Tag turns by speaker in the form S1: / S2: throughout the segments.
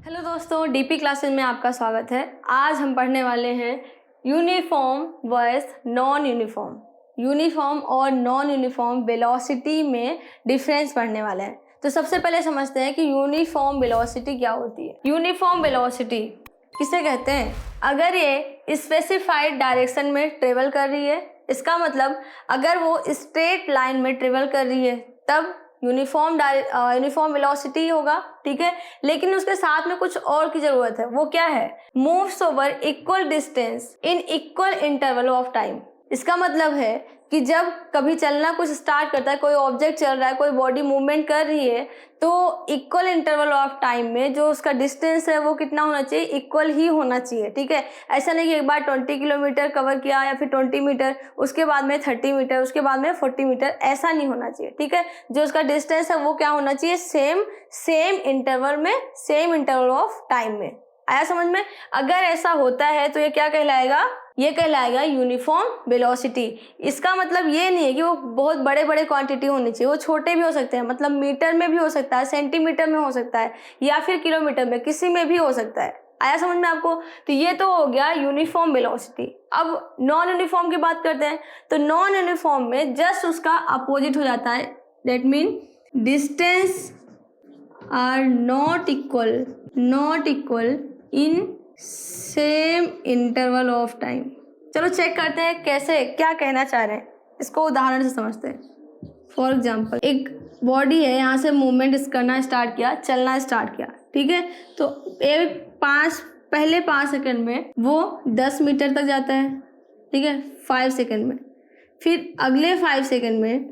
S1: Hello दोस्तों, DP classes में आपका स्वागत है। आज हम पढ़ने वाले हैं uniform versus non uniform. Uniform और नॉन यूनिफॉर्म वेलोसिटी में डिफरेंस पढ़ने वाले हैं। तो सबसे पहले समझते हैं कि यूनिफॉर्म वेलोसिटी क्या होती है। यूनिफॉर्म वेलोसिटी किसे कहते हैं? अगर ये स्पेसिफाइड डायरेक्शन में ट्रेवल कर रही है, इसका मतलब अगर वो स्ट्रेट लाइन में ट्रेवल कर रही है तब यूनिफॉर्म वेलोसिटी होगा, ठीक है। लेकिन उसके साथ में कुछ और की जरूरत है। वो क्या है? Moves over equal distance in equal interval of time. इसका मतलब है कि जब कभी चलना कुछ स्टार्ट करता है, कोई ऑब्जेक्ट चल रहा है, कोई बॉडी मूवमेंट कर रही है, तो इक्वल इंटरवल ऑफ टाइम में जो उसका डिस्टेंस है वो कितना होना चाहिए? इक्वल ही होना चाहिए, ठीक है। ऐसा नहीं कि एक बार 20 किलोमीटर कवर किया या फिर 20 मीटर, उसके बाद में 30 मीटर, उसके बाद में 40 मीटर, ऐसा नहीं होना चाहिए, ठीक है। जो उसका डिस्टेंस है वो क्या होना चाहिए? सेम इंटरवल में, सेम इंटरवल ऑफ टाइम में। आया समझ में? अगर ऐसा होता है तो ये क्या कहलाएगा? ये कहलाएगा यूनिफॉर्म वेलोसिटी। इसका मतलब ये नहीं है कि वो बहुत बड़े बड़े क्वांटिटी होनी चाहिए, वो छोटे भी हो सकते हैं, मतलब मीटर में भी हो सकता है, सेंटीमीटर में हो सकता है, या फिर किलोमीटर में, किसी में भी हो सकता है। आया समझ में आपको? तो ये तो हो गया यूनिफॉर्म वेलोसिटी। अब नॉन यूनिफॉर्म की बात करते हैं। तो नॉन यूनिफॉर्म में जस्ट उसका अपोजिट हो जाता है। That mean distance are not equal in same interval of time. चलो चेक करते हैं कैसे, क्या कहना चाह रहे हैं, इसको उदाहरण से समझते हैं। फॉर एग्जाम्पल, एक बॉडी है, यहाँ से मूवमेंट करना स्टार्ट किया, चलना स्टार्ट किया, ठीक है। तो पहले 5 सेकंड में वो 10 मीटर तक जाता है, ठीक है, 5 सेकंड में। फिर अगले 5 सेकंड में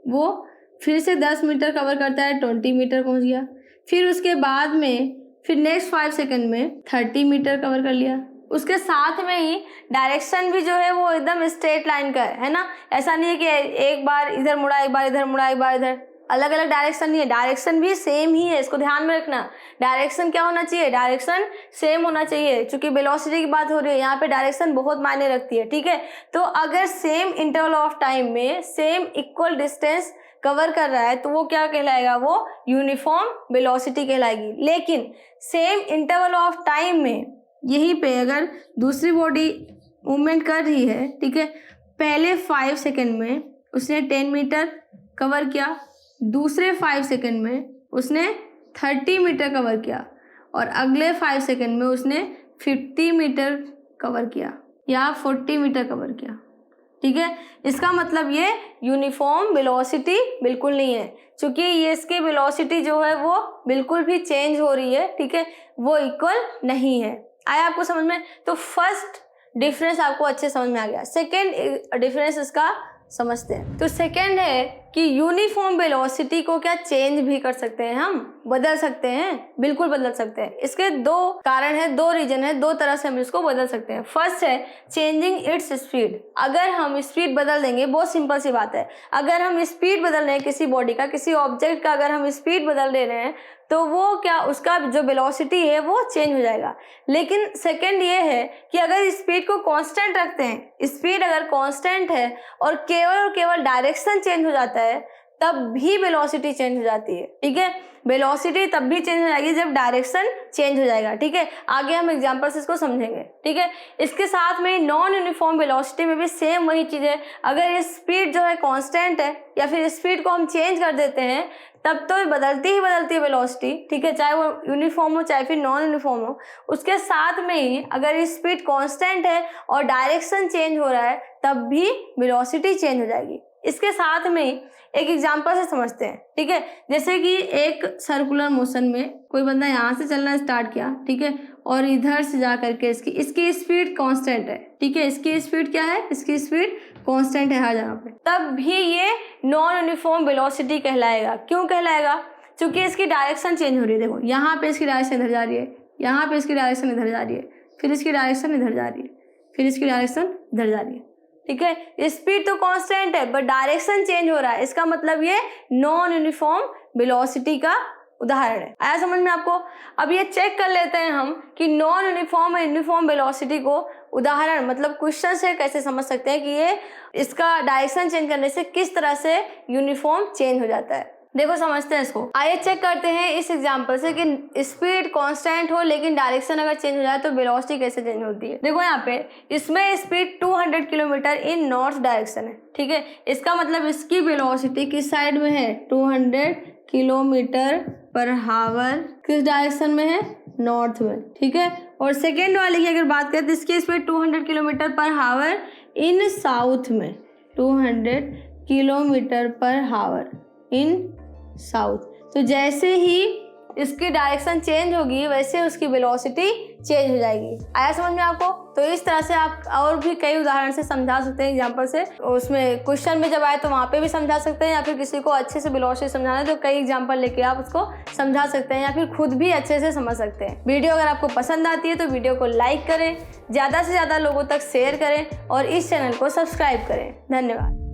S1: वो फिर से 10 मीटर कवर करता है, 20 मीटर पहुँच गया। फिर उसके बाद में फिर नेक्स्ट 5 सेकंड में 30 मीटर कवर कर लिया। उसके साथ में ही डायरेक्शन भी जो है वो एकदम स्ट्रेट लाइन का है ना। ऐसा नहीं है कि एक बार इधर मुड़ा, एक बार इधर मुड़ा, एक बार इधर, अलग अलग डायरेक्शन नहीं है। डायरेक्शन भी सेम ही है, इसको ध्यान में रखना। डायरेक्शन क्या होना चाहिए? डायरेक्शन सेम होना चाहिए। चूंकि वेलोसिटी की बात हो रही है, यहाँ पे डायरेक्शन बहुत मायने रखती है, ठीक है। तो अगर सेम इंटरवल ऑफ टाइम में सेम इक्वल डिस्टेंस कवर कर रहा है तो वो क्या कहलाएगा? वो यूनिफॉर्म वेलोसिटी कहलाएगी। लेकिन सेम इंटरवल ऑफ टाइम में यहीं पे अगर दूसरी बॉडी मूवमेंट कर रही है, ठीक है, पहले 5 सेकंड में उसने 10 मीटर कवर किया, दूसरे 5 सेकंड में उसने 30 मीटर कवर किया, और अगले 5 सेकंड में उसने 50 मीटर कवर किया या 40 मीटर कवर किया, ठीक है। इसका मतलब ये यूनिफॉर्म वेलोसिटी बिल्कुल नहीं है, क्योंकि ये इसकी वेलोसिटी जो है वो बिल्कुल भी चेंज हो रही है, ठीक है, वो इक्वल नहीं है। आया आपको समझ में? तो फर्स्ट डिफरेंस आपको अच्छे समझ में आ गया। सेकेंड डिफरेंस इसका समझते हैं। तो सेकेंड है कि यूनिफॉर्म वेलोसिटी को क्या चेंज भी कर सकते हैं? हम बदल सकते हैं, बिल्कुल बदल सकते हैं। इसके 2 कारण है, 2 रीजन है, 2 तरह से हम इसको बदल सकते हैं। फर्स्ट है चेंजिंग इट्स स्पीड। अगर हम स्पीड बदल देंगे, बहुत सिंपल सी बात है, अगर हम स्पीड बदल रहे हैं किसी बॉडी का, किसी ऑब्जेक्ट का अगर हम स्पीड बदल दे रहे हैं तो वो क्या, उसका जो वेलोसिटी है वो चेंज हो जाएगा। लेकिन सेकंड ये है कि अगर स्पीड को कांस्टेंट रखते हैं, स्पीड अगर कांस्टेंट है और केवल डायरेक्शन चेंज हो जाता है, तब भी वेलोसिटी चेंज हो जाती है, ठीक है। वेलोसिटी तब भी चेंज हो जाएगी जब डायरेक्शन चेंज हो जाएगा, ठीक है। आगे हम एग्जांपल से इसको समझेंगे, ठीक है। इसके साथ में नॉन यूनिफॉर्म वेलोसिटी में भी सेम वही चीज है। अगर ये स्पीड जो है कांस्टेंट है या फिर स्पीड को हम चेंज कर देते हैं, तब तो बदलती है वेलोसिटी, ठीक है, चाहे वो यूनिफॉर्म हो चाहे फिर नॉन यूनिफॉर्म हो। उसके साथ में ही अगर स्पीड कांस्टेंट है और डायरेक्शन चेंज हो रहा है, तब भी वेलोसिटी चेंज हो जाएगी। इसके साथ में एक एग्जांपल से समझते हैं, ठीक है। जैसे कि एक सर्कुलर मोशन में कोई बंदा यहाँ से चलना स्टार्ट किया, ठीक है, और इधर से जा करके इसकी स्पीड कांस्टेंट है, ठीक है। इसकी स्पीड क्या है? इसकी स्पीड कांस्टेंट है हर जगह पे, तब भी ये नॉन यूनिफॉर्म वेलोसिटी कहलाएगा। क्यों कहलाएगा? क्योंकि इसकी डायरेक्शन चेंज हो रही है। देखो, यहाँ पे इसकी डायरेक्शन इधर जा रही है, यहाँ पे इसकी डायरेक्शन इधर जा रही है, फिर इसकी डायरेक्शन इधर जा रही है, फिर इसकी डायरेक्शन इधर जा रही है, ठीक है। स्पीड तो कांस्टेंट है बट डायरेक्शन चेंज हो रहा है। इसका मतलब ये नॉन यूनिफॉर्म वेलोसिटी का उदाहरण है। आया समझ में आपको? अब ये चेक कर लेते हैं हम कि नॉन यूनिफॉर्म और यूनिफॉर्म वेलोसिटी को उदाहरण मतलब क्वेश्चन से कैसे समझ सकते हैं कि ये इसका डायरेक्शन चेंज करने से किस तरह से यूनिफॉर्म चेंज हो जाता है। देखो समझते हैं इसको। आइए चेक करते हैं इस एग्जांपल से कि स्पीड कांस्टेंट हो लेकिन डायरेक्शन अगर चेंज हो जाए तो वेलोसिटी कैसे चेंज होती है। देखो यहाँ पे इसमें स्पीड 200 किलोमीटर इन नॉर्थ डायरेक्शन है, ठीक है। इसका मतलब इसकी वेलोसिटी किस साइड में है, 200 किलोमीटर पर हावर किस डायरेक्शन में है, नॉर्थ में, ठीक है। और सेकेंड वाले की अगर बात करें तो इसकी स्पीड 200 किलोमीटर पर हावर इन साउथ में, 200 किलोमीटर पर हावर इन साउथ। तो जैसे ही इसकी डायरेक्शन चेंज होगी वैसे उसकी वेलोसिटी चेंज हो जाएगी। आया समझ में आपको? तो इस तरह से आप और भी कई उदाहरण से समझा सकते हैं एग्जांपल से। उसमें क्वेश्चन में जब आए तो वहाँ पे भी समझा सकते हैं, या फिर किसी को अच्छे से वेलोसिटी समझाना है तो कई एग्जांपल लेके आप उसको समझा सकते हैं, या फिर खुद भी अच्छे से समझ सकते हैं। वीडियो अगर आपको पसंद आती है तो वीडियो को लाइक करें, ज़्यादा से ज़्यादा लोगों तक शेयर करें और इस चैनल को सब्सक्राइब करें। धन्यवाद।